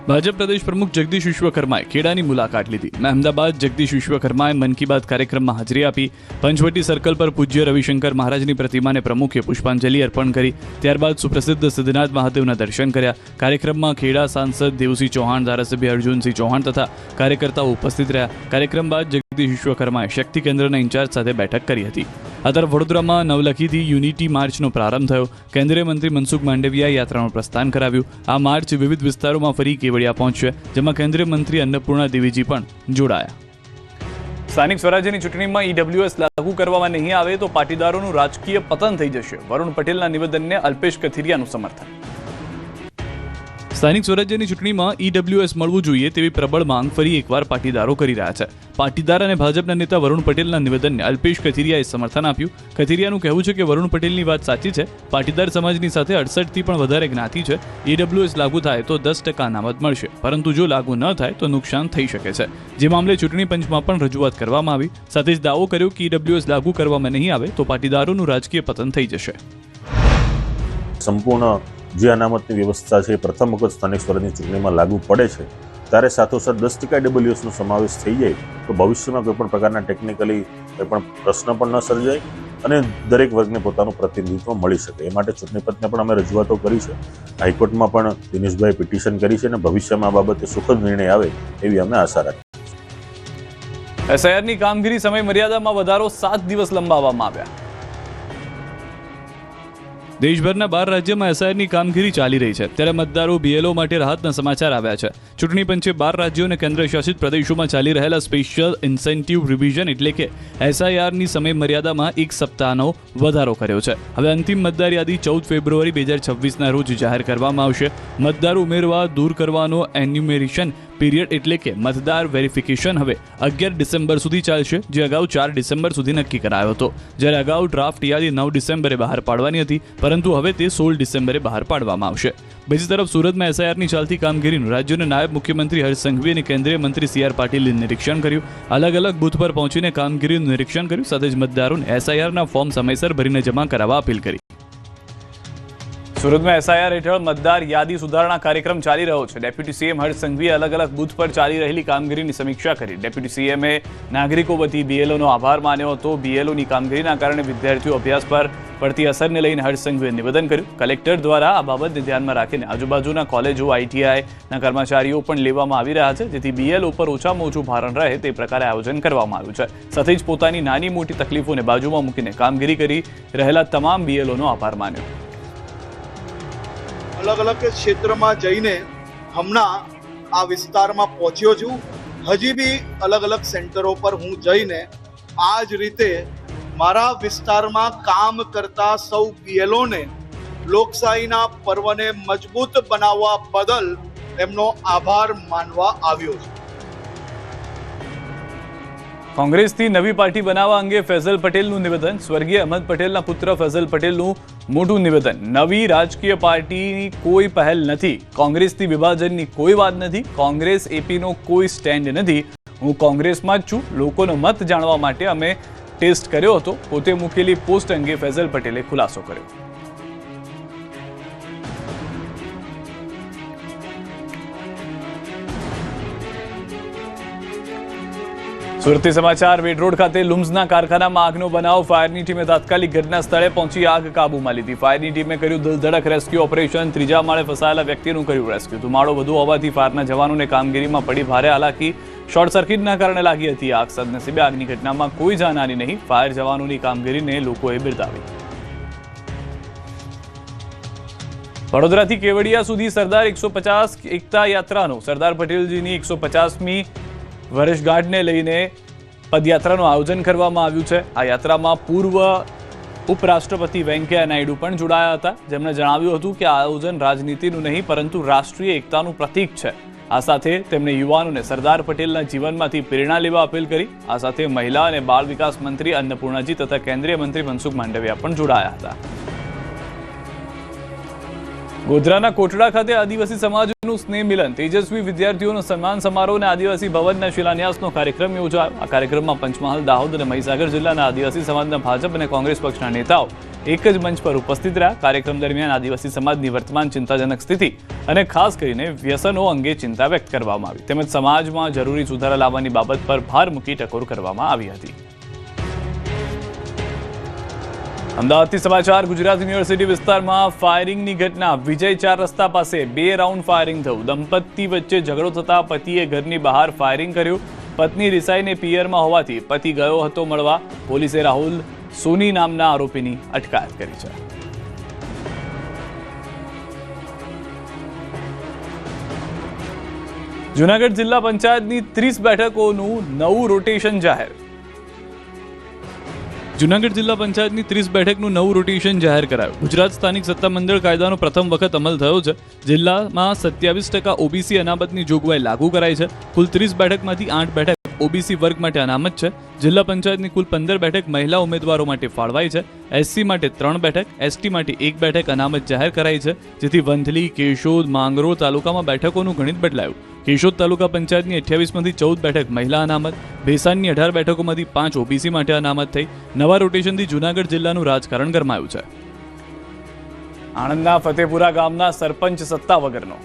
ભાજપ પ્રદેશ પ્રમુખ જગદીશ વિશ્વકર્માએ ખેડાની મુલાકાત લીધી. અહેમદાબાદ જગદીશ વિશ્વકર્માએ મન કી બાત કાર્યક્રમમાં હાજરી આપી. પંચવટી સર્કલ પર પૂજ્ય રવિશંકર મહારાજની પ્રતિમાને પ્રમુખે પુષ્પાંજલિ અર્પણ કરી. ત્યારબાદ સુપ્રસિદ્ધ સિદ્ધનાથ મહાદેવના દર્શન કર્યા. કાર્યક્રમમાં ખેડા સાંસદ દેવસિંહ ચૌહાણ, ધારાસભ્ય અર્જુનસિંહ ચૌહાણ તથા કાર્યકર્તાઓ ઉપસ્થિત રહ્યા. કાર્યક્રમ બાદ જગદીશ વિશ્વકર્માએ શક્તિ કેન્દ્રના ઇન્ચાર્જ સાથે બેઠક કરી હતી. આ તરફ વડોદરામાં નવલખીથી યુનિટી માર્ચનો પ્રારંભ થયો. કેન્દ્રીય મંત્રી મનસુખ માંડવિયાએ યાત્રાનું પ્રસ્થાન કરાવ્યું. આ માર્ચ વિવિધ વિસ્તારોમાં ફરી કેવડિયા પહોંચશે, જેમાં કેન્દ્રીય મંત્રી અન્નપૂર્ણા દેવીજી પણ જોડાયા. સ્થાનિક સ્વરાજ્યની ચૂંટણીમાં ઈડબ્લ્યુએસ લાગુ કરવામાં નહીં આવે તો પાટીદારોનું રાજકીય પતન થઈ જશે. વરુણ પટેલના નિવેદનને અલ્પેશ કથિરિયાનું સમર્થન. સ્થાનિક સ્વરાજ્યની ચૂંટણીમાં ઈડબ્લ્યુએસ મળવું જોઈએ તેવી પ્રબળ માંગ ફરી એકવાર પાટીદારો કરી રહ્યા છે. પાટીદાર અને ભાજપના નેતા વરુણ પટેલના નિવેદનને અલ્પેશ કથિરિયાએ સમર્થન આપ્યું. કથિરિયાનું કહેવું છે કે વરુણ પટેલની વાત સાચી છે. પાટીદાર સમાજની સાથે 68થી પણ વધારે જ્ઞાતિ છે. ઈડબ્લ્યુએસ લાગુ થાય તો 10% અનામત મળશે, પરંતુ જો લાગુ ન થાય તો નુકસાન થઈ શકે છે. જે મામલે ચૂંટણી પંચમાં પણ રજૂઆત કરવામાં આવી. સાથે જ દાવો કર્યો કે ઈડબ્લ્યુએસ લાગુ કરવામાં નહીં આવે તો પાટીદારોનું રાજકીય પતન થઈ જશે. સંપૂર્ણ જે અનામતની વ્યવસ્થા છે એ પ્રથમ વખત સ્થાનિક સ્વરાજની ચૂંટણીમાં લાગુ પડે છે ત્યારે સાથોસાથ 10% ડબલ્યુએસનો સમાવેશ થઈ જાય તો ભવિષ્યમાં કોઈ પણ પ્રકારના ટેકનિકલી કોઈ પણ પ્રશ્ન પણ ન સર્જાય અને દરેક વર્ગને પોતાનું પ્રતિનિધિત્વ મળી શકે. એ માટે ચૂંટણી પંચને પણ અમે રજૂઆતો કરી છે. હાઈકોર્ટમાં પણ દિનેશભાઈ પિટિશન કરી છે અને ભવિષ્યમાં આ બાબતે સુખદ નિર્ણય આવે એવી અમે આશા રાખીએ. એસઆઈઆરની કામગીરી સમય મર્યાદામાં વધારો 7 દિવસ લંબાવવામાં આવ્યા. દેશભરના 12 રાજ્યોમાં એસઆઈઆરની કામગીરી ચાલી રહી છે, ત્યારે મતદારો બીએલઓ માટે રાહતના સમાચાર આવ્યા છે. ચૂંટણી પંચે 12 રાજ્યો અને કેન્દ્રશાસિત પ્રદેશોમાં ચાલી રહેલા સ્પેશિયલ ઇન્સેન્ટિવ રિવિઝન એટલે કે એસઆઈઆરની સમય મર્યાદામાં 1 સપ્તાહનો વધારો કર્યો છે. હવે અંતિમ મતદાર યાદી 14 ફેબ્રુઆરી 2026ના રોજ જાહેર કરવામાં આવશે. મતદાર ઉમેરવા દૂર કરવાનો એન્યુમેરેશન પીરિયડ એટલે કે મતદાર વેરિફિકેશન હવે 11 ડિસેમ્બર સુધી ચાલશે, જે અગાઉ 4 ડિસેમ્બર સુધી નક્કી કરાયો હતો. જ્યારે અગાઉ ડ્રાફ્ટ યાદી 9 ડિસેમ્બરે બહાર પાડવાની હતી, પરંતુ હવે તે 16 ડિસેમ્બરે બહાર પાડવામાં આવશે. બીજી તરફ સુરતમાં એસઆઈઆરની ચાલતી કામગીરીનું રાજ્યના નાયબ મુખ્યમંત્રી હર્ષ સંઘવી અને કેન્દ્રીય મંત્રી CR પાટીલે નિરીક્ષણ કર્યું. અલગ અલગ બૂથ પર પહોંચીને કામગીરીનું નિરીક્ષણ કર્યું. સાથે જ મતદારોને એસઆઈઆરના ફોર્મ સમયસર ભરીને જમા કરાવવા અપીલ કરી. સુરતમાં એસઆઈઆર હેઠળ મતદાર યાદી સુધારણા કાર્યક્રમ ચાલી રહ્યો છે. ડેપ્યુટી સીએમ હર્ષ સંઘવીએ અલગ અલગ બૂથ પર ચાલી રહેલી કામગીરીની સમીક્ષા કરી. ડેપ્યુટી સીએમએ નાગરિકો વતી બીએલઓનો આભાર માન્યો હતો. બીએલઓની કામગીરીના કારણે વિદ્યાર્થીઓ અભ્યાસ પર પડતી અસરને લઈને હર્ષ સંઘવીએ નિવેદન કર્યું. કલેક્ટર દ્વારા આ બાબતને ધ્યાનમાં રાખીને આજુબાજુના કોલેજો, ITIના કર્મચારીઓ પણ લેવામાં આવી રહ્યા છે, જેથી બીએલઓ પર ઓછામાં ઓછું ભારણ રહે તે પ્રકારે આયોજન કરવામાં આવ્યું છે. સાથે જ પોતાની નાની મોટી તકલીફોને બાજુમાં મૂકીને કામગીરી કરી રહેલા તમામ બીએલઓનો આભાર માન્યો. અલગ અલગ ક્ષેત્રમાં જઈને હમણાં આ વિસ્તારમાં પહોંચ્યો છું. હજી બી અલગ અલગ સેન્ટરો પર હું જઈને આ જ રીતે મારા વિસ્તારમાં કામ કરતા સૌ બીએલઓને લોકશાહીના પર્વને મજબૂત બનાવવા બદલ એમનો આભાર માનવા આવ્યો છું. કોંગ્રેસથી નવી પાર્ટી બનાવવા અંગે ફૈઝલ પટેલનું નિવેદન. સ્વર્ગીય અહમદ પટેલના પુત્ર ફૈઝલ પટેલનું મોટું નિવેદન. નવી રાજકીય પાર્ટીની કોઈ પહેલ નથી. કોંગ્રેસથી વિભાજનની કોઈ વાત નથી. કોંગ્રેસ એપીનો કોઈ સ્ટેન્ડ નથી. હું કોંગ્રેસમાં જ છું. લોકોનો મત જાણવા માટે અમે ટેસ્ટ કર્યો હતો. પોતે મૂકેલી પોસ્ટ અંગે ફૈઝલ પટેલે ખુલાસો કર્યો. સુરતી સમાચાર. વેડ રોડ ખાતે લુમ્સના કારખાનામાં આગનો બનાવ. ફાયરની ટીમે તાત્કાલિક ઘટના સ્થળે પહોંચી આગ કાબૂમાં લીધી. ફાયરની ટીમે કર્યું દિલધડક રેસ્ક્યુ ઓપરેશન. ત્રીજા માળે ફસાયેલા વ્યક્તિનું કર્યું રેસ્ક્યુ. ધુમાડો વધુ હોવાથી ફાયરના જવાનોને કામગીરીમાં પડી ભારે હાલાકી. શોર્ટ સર્કિટના કારણે લાગી હતી આગ. સદનસીબે આગની ઘટનામાં કોઈ જાનહાની નહીં. ફાયર જવાનોની કામગીરીને લોકોએ બિરદાવી. વડોદરાથી કેવડિયા સુધી સરદાર 150 એકતા યાત્રાનો સરદાર પટેલજીની 150મી વર્ષગાંઠને લઈને પદયાત્રાનું આયોજન કરવામાં આવ્યું છે. આ યાત્રામાં પૂર્વ ઉપરાષ્ટ્રપતિ વેંકૈયા નાયડુ પણ જોડાયા હતા, જેમણે જણાવ્યું હતું કે આ આયોજન રાજનીતિનું નહીં પરંતુ રાષ્ટ્રીય એકતાનું પ્રતીક છે. આ સાથે તેમણે યુવાનોને સરદાર પટેલના જીવનમાંથી પ્રેરણા લેવા અપીલ કરી. આ સાથે મહિલા અને બાળ વિકાસ મંત્રી અન્નપૂર્ણાજી તથા કેન્દ્રીય મંત્રી મનસુખ માંડવિયા પણ જોડાયા હતા. ગોધરાના કોટડા ખાતે આદિવાસી સમાજનું સ્નેહ મિલન, તેજસ્વી વિદ્યાર્થીઓનો સન્માન સમારોહ અને આદિવાસી ભવનના શિલાન્યાસનો કાર્યક્રમ યોજાયો. આ કાર્યક્રમમાં પંચમહાલ, દાહોદ અને મહીસાગર જિલ્લાના આદિવાસી સમાજના ભાજપ અને કોંગ્રેસ પક્ષના નેતાઓ એક જ મંચ પર ઉપસ્થિત રહ્યા. કાર્યક્રમ દરમિયાન આદિવાસી સમાજની વર્તમાન ચિંતાજનક સ્થિતિ અને ખાસ કરીને વ્યસનો અંગે ચિંતા વ્યક્ત કરવામાં આવી, તેમજ સમાજમાં જરૂરી સુધારા લાવવાની બાબત પર ભાર મૂકી ટકોર કરવામાં આવી હતી. અમદાવાદથી સમાચાર. ગુજરાત યુનિવર્સિટી વિસ્તારમાં ફાયરિંગની ઘટના. વિજય 4 રસ્તા પાસે 2 રાઉન્ડ ફાયરિંગ થયું. દંપતી વચ્ચે ઝઘડો થતા પતિએ ઘરની બહાર ફાયરિંગ કર્યું. પત્ની રિસાઈને પિયરમાં હોવાથી પતિ ગયો હતો મળવા. પોલીસે રાહુલ સોની નામના આરોપીની અટકાયત કરી છે. જૂનાગઢ જિલ્લા પંચાયતની 30 બેઠકોનું નવું રોટેશન જાહેર. જૂનાગઢ જિલ્લા પંચાયતની 30 બેઠકનું નવું રોટેશન જાહેર કરાયું. ગુજરાત સ્થાનિક સત્તામંડળ કાયદાનો પ્રથમ વખત અમલ થયો છે. જિલ્લામાં 27% ઓબીસી અનામતની જોગવાઈ લાગુ કરાઈ છે. કુલ 30 બેઠકમાંથી 8 બેઠક ઓબીસી વર્ગ માટે અનામત છે. જિલ્લા પંચાયતની કુલ 15 બેઠક મહિલા ઉમેદવારો માટે ફાળવાઈ છે. એસસી માટે 3 બેઠક, એસટી માટે 1 બેઠક અનામત જાહેર કરાઈ છે, જેથી વંથલી, કેશોદ, માંગરોળ તાલુકામાં બેઠકોનું ગણિત બદલાયું. કેશોદ તાલુકા પંચાયતની 28માંથી 14 બેઠક મહિલા અનામત, ભેસાણની 18 બેઠકોમાંથી 5 ઓબીસી માટે અનામત થઈ. નવા રોટેશનથી જૂનાગઢ જિલ્લાનું રાજકારણ ગરમાયું છે. આણંદના ફતેપુરા ગામના સરપંચ સત્તા વગરનો.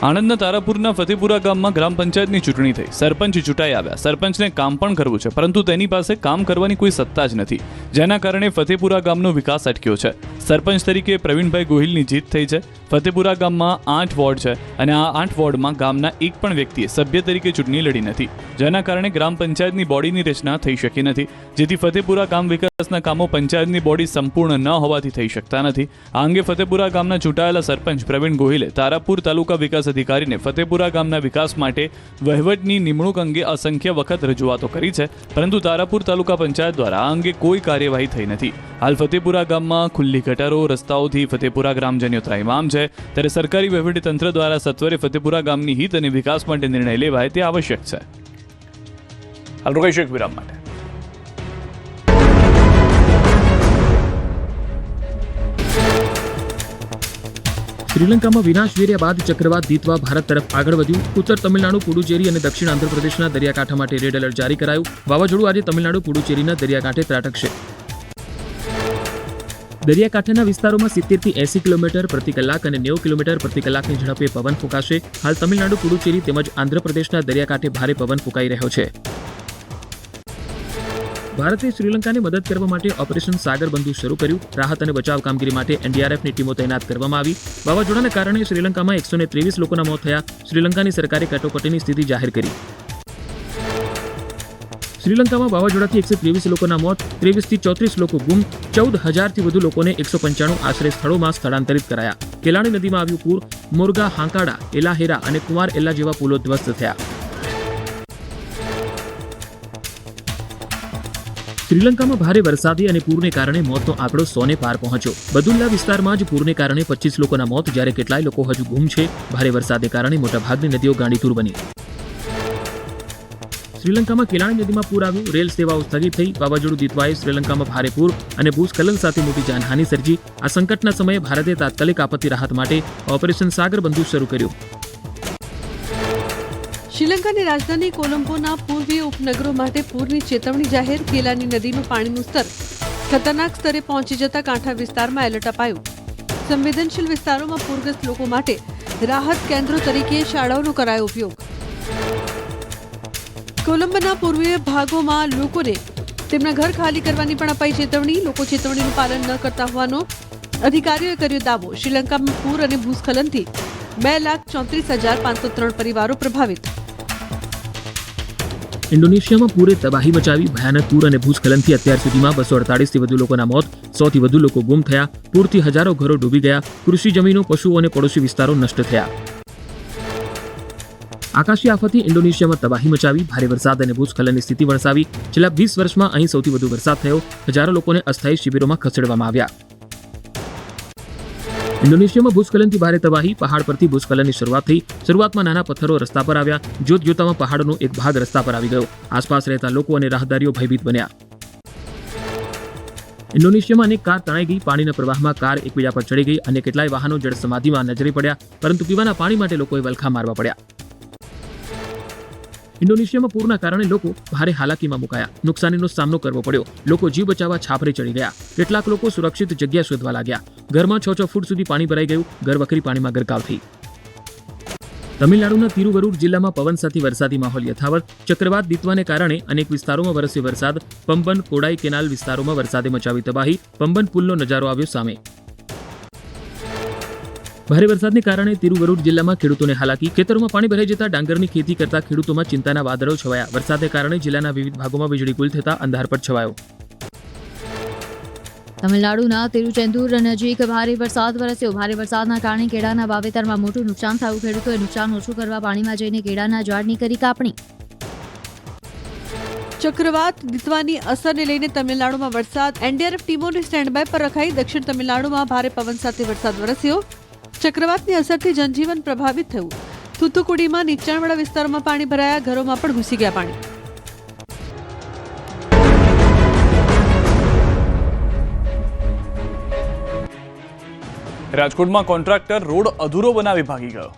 આણંદના તારાપુરના ફતેપુરા ગામમાં ગ્રામ પંચાયતની ચૂંટણી થઈ. સરપંચ ચૂંટાઈ આવ્યા. સરપંચને કામ પણ કરવું છે, પરંતુ તેની પાસે કામ કરવાની કોઈ સત્તા જ નથી, જેના કારણે ફતેપુરા ગામનો વિકાસ અટક્યો છે. સરપંચ તરીકે પ્રવીણભાઈ ગોહિલની જીત થઈ છે. ફતેપુરા ગામમાં 8 વોર્ડ છે અને આ 8 વોર્ડમાં ગામના એક પણ વ્યક્તિએ સભ્ય તરીકે ચૂંટણી લડી નથી, જેના કારણે ગ્રામ પંચાયતની બોડીની રચના થઈ શકી નથી, જેથી ફતેપુરા ગામ વિકાસના કામો પંચાયતની બોડી સંપૂર્ણ ન હોવાથી થઈ શકતા નથી. આ અંગે ફતેપુરા ગામના ચૂંટાયેલા સરપંચ પ્રવીણ ગોહિલે તારાપુર તાલુકા વિકાસ અધિકારીને ફતેપુરા ગામના વિકાસ માટે વહીવટની નિમણૂક અંગે અસંખ્ય વખત રજૂઆતો કરી છે, પરંતુ તારાપુર તાલુકા પંચાયત દ્વારા આ અંગે કોઈ કાર્યવાહી થઈ નથી. હાલ ફતેપુરા ગામમાં ખુલ્લી ગટરો, રસ્તાઓથી ફતેપુરા ગ્રામજનો ત્રાહિમામ છે, ત્યારે સરકારી વહીવટીતંત્ર દ્વારા સત્વરે ફતેપુરા ગામની હિત અને વિકાસ માટે નિર્ણય લેવાય તે આવશ્યક છે. હાલ રોકાઈશું એક વિરામ માટે. શ્રીલંકામાં વિનાશ વેર્યા બાદ ચક્રવાત દીતવા ભારત તરફ આગળ વધ્યું. ઉત્તર તમિલનાડુ, પુડુચેરી અને દક્ષિણ આંધ્રપ્રદેશના દરિયાકાંઠા માટે રેડ એલર્ટ જારી કરાયું. વાવાઝોડું આજે તમિલનાડુ, પુડુચેરીના દરિયાકાંઠે ત્રાટકશે. દરિયાકાંઠાના વિસ્તારોમાં 70 થી 80 કિલોમીટર પ્રતિ કલાક અને 90 કિલોમીટર પ્રતિ કલાકની ઝડપે પવન ફૂંકાશે. હાલ તમિલનાડુ, પુડુચેરી તેમજ આંધ્રપ્રદેશના દરિયાકાંઠે ભારે પવન ફૂંકાઈ રહ્યો છે. ભારતે શ્રીલંકાને મદદ કરવા માટે ઓપરેશન સાગર બંધુ શરૂ કર્યું. રાહત અને બચાવ કામગીરી માટે એનડીઆરએફની ટીમો તૈનાત કરવામાં આવી. વાવાઝોડાને કારણે શ્રીલંકામાં 123 લોકોના મોત થયા. શ્રીલંકાની સરકારે કટોકટીની સ્થિતિ જાહેર કરી. શ્રીલંકામાં વાવાઝોડાથી 123 લોકોના મોત, 23 થી 34 લોકો ગુમ, 14,000થી વધુ લોકોને 195 આશ્રય સ્થળોમાં સ્થળાંતરિત કરાયા. કેલાણી નદીમાં આવ્યું પૂર. મોરગા, હાંકાડા, એલાહેરા અને કુમાર એલ્લા જેવા પુલો ધ્વસ્ત થયા. શ્રીલંકામાં ભારે વરસાદી અને પૂરને કારણે મોતનો આંકડો 100 ને પાર પહોંચ્યો. બદુલ્લા વિસ્તારમાં જ પૂરને કારણે 25 લોકોના મોત, જ્યારે કેટલાય લોકો હજુ ગુમ છે. ભારે વરસાદને કારણે મોટાભાગની નદીઓ ગાંડીતુર બની. શ્રીલંકામાં કેલાણી નદીમાં પૂર આવ્યું, રેલ સેવાઓ સ્થગિત થઈ, વાવાઝોડું દિત્વાએ શ્રીલંકામાં ભારે પૂર અને ભૂસ્ખલન સાથે મોટી જાનહાનિ સર્જી. આ સંકટના સમયે ભારતે તાત્કાલિક આપત્તિ રાહત માટે ઓપરેશન સાગર બંધુ શરૂ કર્યું. શ્રીલંકાની રાજધાની કોલંબોના પૂર્વીય ઉપનગરો માટે પૂરની ચેતવણી જાહેર. કેલાની નદીનું પાણીનું સ્તર ખતરનાક સ્તરે પહોંચી જતા કાંઠા વિસ્તારમાં એલર્ટ અપાયું. સંવેદનશીલ વિસ્તારોમાં પૂરગ્રસ્ત લોકો માટે રાહત કેન્દ્રો તરીકે શાળાઓનો કરાયો ઉપયોગ. કોલંબોના પૂર્વીય ભાગોમાં લોકોને તેમના ઘર ખાલી કરવાની પણ અપાઈ ચેતવણી. લોકો ચેતવણીનું પાલન ન કરતા હોવાનો અધિકારીઓએ કર્યો દાવો. શ્રીલંકામાં પૂર અને ભૂસ્ખલનથી 2,34,503 પરિવારો પ્રભાવિત. ઇન્ડોનેશિયામાં પૂરે તબાહી મચાવી. ભયાનક પૂર અને ભૂસ્ખલનથી અત્યાર સુધીમાં 248થી વધુ લોકોના મોત, 100થી વધુ લોકો ગુમ થયા. પૂરથી હજારો ઘરો ડૂબી ગયા. કૃષિ જમીનો, પશુઓ અને પડોશી વિસ્તારો નષ્ટ થયા. આકાશી આફતથી ઇન્ડોનેશિયામાં તબાહી મચાવી. ભારે વરસાદ અને ભૂસ્ખલનની સ્થિતિ વણસાવી. છેલ્લા 20 વર્ષમાં અહીં સૌથી વધુ વરસાદ થયો. હજારો લોકોને અસ્થાયી શિબિરોમાં ખસેડવામાં આવ્યા. ઇન્ડોનેશિયામાં ભૂસ્ખલનથી ભારે તબાહી. પહાડ પરથી ભૂસ્ખલનની શરૂઆત થઈ. શરૂઆતમાં નાના પથ્થરો રસ્તા પર આવ્યા. જોતજોતામાં પહાડોનો એક ભાગ રસ્તા પર આવી ગયો. આસપાસ રહેતા લોકો અને રાહદારીઓ ભયભીત બન્યા. ઇન્ડોનેશિયામાં અનેક કાર તણાઈ ગઈ. પાણીના પ્રવાહમાં કાર એકબીજા પર ચડી ગઈ અને કેટલાય વાહનો જળ સમાધિમાં નજરે પડ્યા. પરંતુ પીવાના પાણી માટે લોકોએ વલખા મારવા પડ્યા. ઇન્ડોનેશિયામાં પૂરના કારણે લોકો ભારે હાલાકીમાં મુકાયા. નુકસાનીનો સામનો કરવો પડ્યો. લોકો જીવ બચાવવા છાપરે ચડી ગયા. કેટલાક લોકો સુરક્ષિત જગ્યા શોધવા લાગ્યા. ઘરમાં 6 ફૂટ સુધી પાણી ભરાઈ ગયું. ઘરવખરી પાણીમાં ગરકાવ થઈ. તમિલનાડુના તિરુવરુર જિલ્લામાં પવન સાથે વરસાદી માહોલ યથાવત. ચક્રવાત દિત્વાને કારણે અનેક વિસ્તારોમાં વરસ્યો વરસાદ. પમ્બન કોડાઈ કેનાલ વિસ્તારોમાં વરસાદે મચાવી તબાહી. પમ્બન પુલનો નજારો આવ્યો સામે. ભારે વરસાદને કારણે તિરુવરુર જિલ્લામાં ખેડૂતોને હાલાકી. ખેતરોમાં પાણી ભરાઈ જતા ડાંગરની ખેતી કરતા ખેડૂતોમાં ચિંતાના વાદળો છવાયા. વરસાદને કારણે જિલ્લાના વિવિધ ભાગોમાં વીજળી ગુલ થતા અંધારપટ છવાયો. તમિલનાડુના તિરુચેન્દુર નજીક ભારે વરસાદ વરસ્યો. ભારે વરસાદના કારણે કેળાના વાવેતરમાં મોટું નુકસાન થયું. ખેડૂતોએ નુકસાન ઓછું કરવા પાણીમાં જઈને કેળાના ઝાડની કરી કાપણી. ચક્રવાત દિત્વાની અસરને લઈને તમિલનાડુમાં વરસાદ. એનડીઆરએફ ટીમોને સ્ટેન્ડ બાય પર રખાઈ. દક્ષિણ તમિલનાડુમાં ભારે પવન સાથે વરસાદ વરસ્યો. ચક્રવાતની અસરથી જનજીવન પ્રભાવિત થયું. થુથુકુડીમાં નીચાણવાળા વિસ્તારોમાં પાણી ભરાયા. ઘરોમાં પણ ઘૂસી ગયા પાણી. રાજકોટમાં કોન્ટ્રાક્ટર રોડ અધૂરો બનાવી ભાગી ગયો.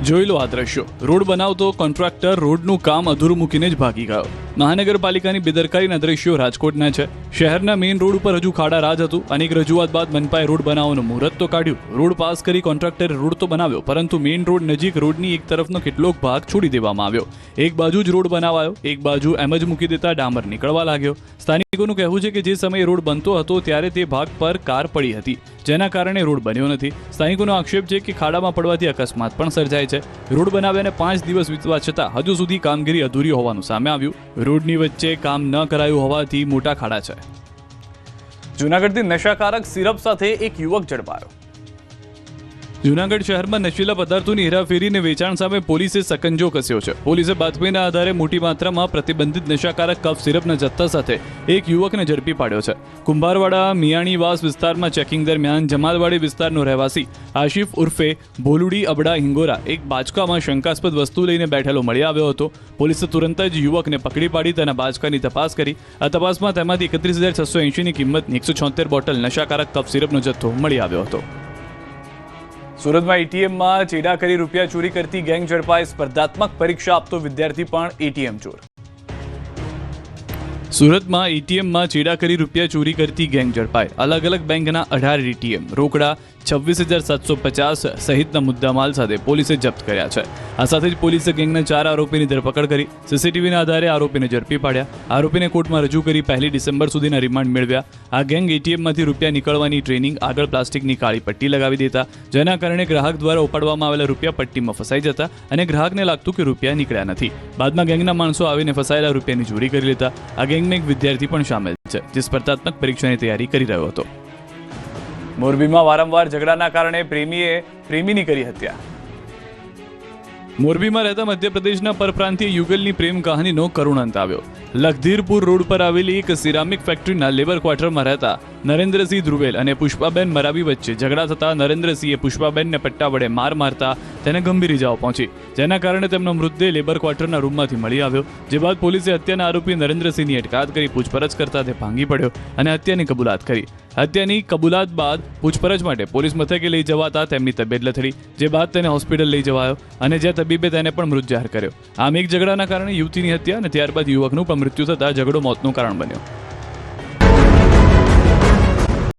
જોઈ લો આ દ્રશ્યો. રોડ બનાવતો કોન્ટ્રાક્ટર રોડનું કામ અધૂરું મૂકીને જ ભાગી ગયો. મહાનગરપાલિકાની બેદરકારીના દ્રશ્યો રાજકોટના છે. શહેરના મેઇન રોડ ઉપર હજુ ખાડા રાજ હતું. અનેક રજૂઆત બાદ મનપાએ રોડ બનાવવાનું મુહૂર્ત તો કાઢ્યું. રોડ પાસ કરી કોન્ટ્રાક્ટરે રોડ તો બનાવ્યો, પરંતુ મેઇન રોડ નજીક રોડની એક તરફનો કેટલોક ભાગ છોડી દેવામાં આવ્યો. એક બાજુ જ રોડ બનાવાયો, એક બાજુ એમ જ મૂકી દેતા ડામર નીકળવા લાગ્યો. સ્થાનિકોનું કહેવું છે કે જે સમયે રોડ બનતો હતો ત્યારે તે ભાગ પર કાર પડી હતી, જેના કારણે રોડ બન્યો નથી. સ્થાનિકોનો આક્ષેપ છે કે ખાડામાં પડવાથી અકસ્માત પણ સર્જાય છે. રોડ બનાવ્યાને 5 દિવસ વીતવા છતાં હજુ સુધી કામગીરી અધૂરી હોવાનું સામે આવ્યું. રોડની વચ્ચે કામ ન કરાયું હોવાથી મોટા ખાડા છે. જૂનાગઢથી નશાકારક સિરપ સાથે એક યુવક ઝડપાયો. જૂનાગઢ શહેરમાં નશીલા પદાર્થોની હેરાફેરીને વેચાણ સામે પોલીસે સકંજો કસ્યો છે. પોલીસે બાતમીના આધારે મોટી માત્રામાં પ્રતિબંધિત નશાકારક કફ સિરપના જથ્થા સાથે એક યુવકને ઝડપી પાડ્યો છે. કુંભારવાડા મિયાણીવાસ વિસ્તારમાં ચેકિંગ દરમિયાન જમાલવાડી વિસ્તારનો રહેવાસી આશિફ ઉર્ફે ભોલુડી અબડા હિંગોરા એક બાચકામાં શંકાસ્પદ વસ્તુ લઈને બેઠેલો મળી આવ્યો હતો. પોલીસે તુરંત જ યુવકને પકડી પાડી તેના બાચકાની તપાસ કરી. આ તપાસમાં તેમાંથી 31,680ની કિંમતની 176 બોટલ નશાકારક કફ સિરપનો જથ્થો મળી આવ્યો હતો. સુરતમાં એટીએમમાં ચેડા કરી રૂપિયા ચોરી કરતી ગેંગ ઝડપાઈ. સ્પર્ધાત્મક પરીક્ષા આપતો વિદ્યાર્થી પણ એટીએમ ચોર. સુરતમાં એટીએમમાં ચેડા કરી રૂપિયા ચોરી કરતી ગેંગ ઝડપાઈ. અલગ અલગ બેંકના 18 એટીએમ, રોકડા 26,750 સહિતના મુદ્દામાલ સાથે પોલીસે જપ્ત કર્યા છે. આ સાથે જ પોલીસે ગેંગના 4 આરોપીની ધરપકડ કરી. સીસીટીવીના આધારે આરોપીને ઝડપી પાડ્યા. આરોપીને કોર્ટમાં રજૂ કરી 1 ડિસેમ્બર સુધીના રિમાન્ડ મેળવ્યા. આ ગેંગ એટીએમમાંથી રૂપિયા નીકળવાની ટ્રેનિંગ આગળ પ્લાસ્ટિકની કાળી પટ્ટી લગાવી દેતા, જેના કારણે ગ્રાહક દ્વારા ઉપાડવામાં આવેલા રૂપિયા પટ્ટીમાં ફસાઈ જતા અને ગ્રાહકને લાગતું કે રૂપિયા નીકળ્યા નથી. બાદમાં ગેંગના માણસો આવીને ફસાયેલા રૂપિયાની ચોરી કરી લેતા. આ ગેંગમાં એક વિદ્યાર્થી પણ સામેલ છે, જે સ્પર્ધાત્મક પરીક્ષાની તૈયારી કરી રહ્યો હતો. મોરબીમાં વારંવાર ઝઘડાના કારણે પ્રેમીની કરી હત્યા. મોરબીમાં રહેતા મધ્યપ્રદેશના પરપ્રાંતીય યુગલની પ્રેમ કહાનીનો કરુણ અંત આવ્યો. લખધીરપુર રોડ પર આવેલી એક સિરામિક ફેક્ટરીના લેબર ક્વાર્ટરમાં રહેતા નરેન્દ્રસિંહ ધ્રુવેલ અને પુષ્પાબેન મરાવી વચ્ચે ઝઘડા થતા નરેન્દ્રસિંહે પુષ્પાબેનને પટ્ટા વડે મારતા તેને ગંભીર ઇજાઓ પહોંચી, જેના કારણે તેમનો મૃતદેહ લેબર ક્વાર્ટરના રૂમમાંથી મળી આવ્યો. જે બાદ પોલીસે હત્યાના આરોપી નરેન્દ્રસિંહની અટકાયત કરી પૂછપરછ કરતા તે ભાંગી પડ્યો અને હત્યાની કબૂલાત કરી. હત્યાની કબૂલાત બાદ પૂછપરછ માટે પોલીસ મથકે લઈ જવાતા તેમની તબિયત લથડી, જે બાદ તેને હોસ્પિટલ લઈ જવાયો અને જ્યાં તબીબે તેને પણ મૃત જાહેર કર્યો. આમ એક ઝઘડાના કારણે યુવતીની હત્યા અને ત્યારબાદ યુવકનું પણ મૃત્યુ થતાં ઝઘડો મોતનું કારણ બન્યો.